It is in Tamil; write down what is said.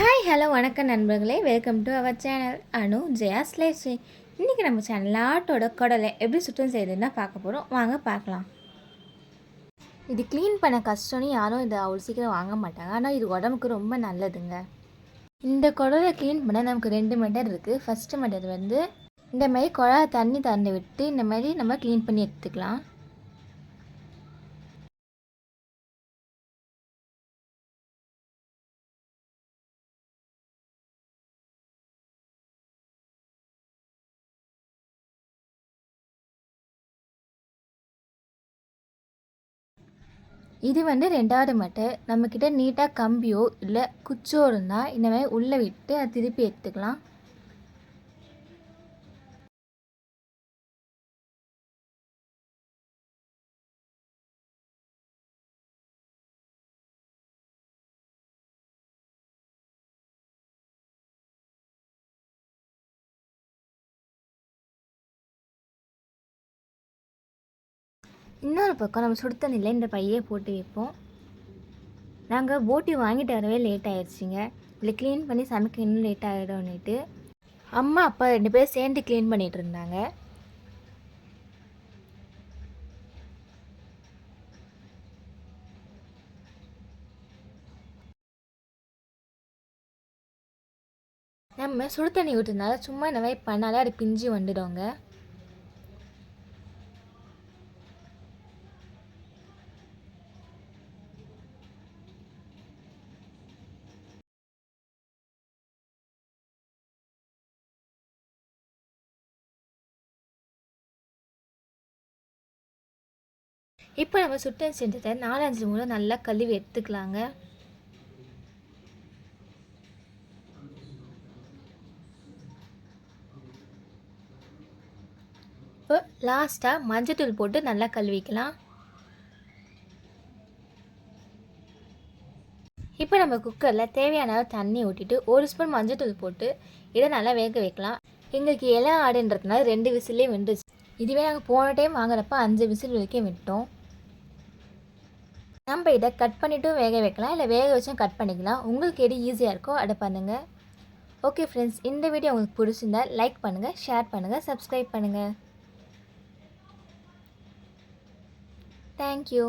ஹாய் ஹலோ வணக்கம் நண்பர்களே, welcome to our channel Anu Jaya's lifestyle. இன்றைக்கி நம்ம சேனல் ஆட்டோட குடலை எப்படி சுத்தம் செய்யுதுன்னு தான் பார்க்க போகிறோம். வாங்க பார்க்கலாம். இது க்ளீன் பண்ண கஷ்டம்னு யாரும் இதை அவ்வளோ சீக்கிரம் வாங்க மாட்டாங்க, ஆனால் இது உடம்புக்கு ரொம்ப நல்லதுங்க. இந்த குடலை க்ளீன் பண்ண நமக்கு 2 மெத்தட் இருக்குது. ஃபஸ்ட்டு மெத்தட் வந்து இந்த மாதிரி குழாய் தண்ணி திறந்து விட்டு இந்த மாதிரி நம்ம க்ளீன் பண்ணி எடுத்துக்கலாம். இது வந்து 2வது மெத்தட். நம்மக்கிட்ட நீட்டாக கம்பியோ இல்லை குச்சோ இருந்தால் இந்த மாதிரி உள்ளே விட்டு அதை திருப்பி எடுத்துக்கலாம். இன்னொரு பக்கம் நம்ம சுடு தண்ணியில் இந்த பையை போட்டு வைப்போம். நாங்கள் போட்டி வாங்கிட்டு வரவே லேட் ஆகிடுச்சிங்க. இல்லை க்ளீன் பண்ணி சமைக்க இன்னும் லேட் ஆகிடும்னுட்டு அம்மா அப்பா 2 பேரும் சேர்ந்து க்ளீன் பண்ணிகிட்டு இருந்தாங்க. நம்ம சுடு தண்ணி ஊற்றுனால சும்மா இந்த மாதிரி பண்ணாலே அது பிஞ்சு வந்துடுங்க. இப்போ நம்ம சுத்தம் செஞ்சதை 4-5 முறை நல்லா கழுவி எடுத்துக்கலாங்க. இப்போ லாஸ்ட்டாக மஞ்சத்தூள் போட்டு நல்லா கழுவிக்கலாம். இப்போ நம்ம குக்கரில் தேவையான தண்ணி ஊற்றிட்டு 1 ஸ்பூன் மஞ்சத்தூள் போட்டு இதை நல்லா வேக வைக்கலாம். எங்களுக்கு இலை ஆடுன்றதுனால 2 விசிலே வெந்துச்சு. இதுவே நாங்கள் போன டைம் வாங்குறப்ப 5 விசில் வரைக்கும் விட்டோம். நம்ம இதை கட் பண்ணிவிட்டும் வேக வைக்கலாம், இல்லை வேக வச்சும் கட் பண்ணிக்கலாம். உங்களுக்கு எது ஈஸியாக இருக்கோ அதை பண்ணுங்கள். ஓகே ஃப்ரெண்ட்ஸ், இந்த வீடியோ உங்களுக்கு பிடிச்சிருந்தா லைக் பண்ணுங்கள், ஷேர் பண்ணுங்கள், சப்ஸ்கிரைப் பண்ணுங்கள். தேங்க்யூ.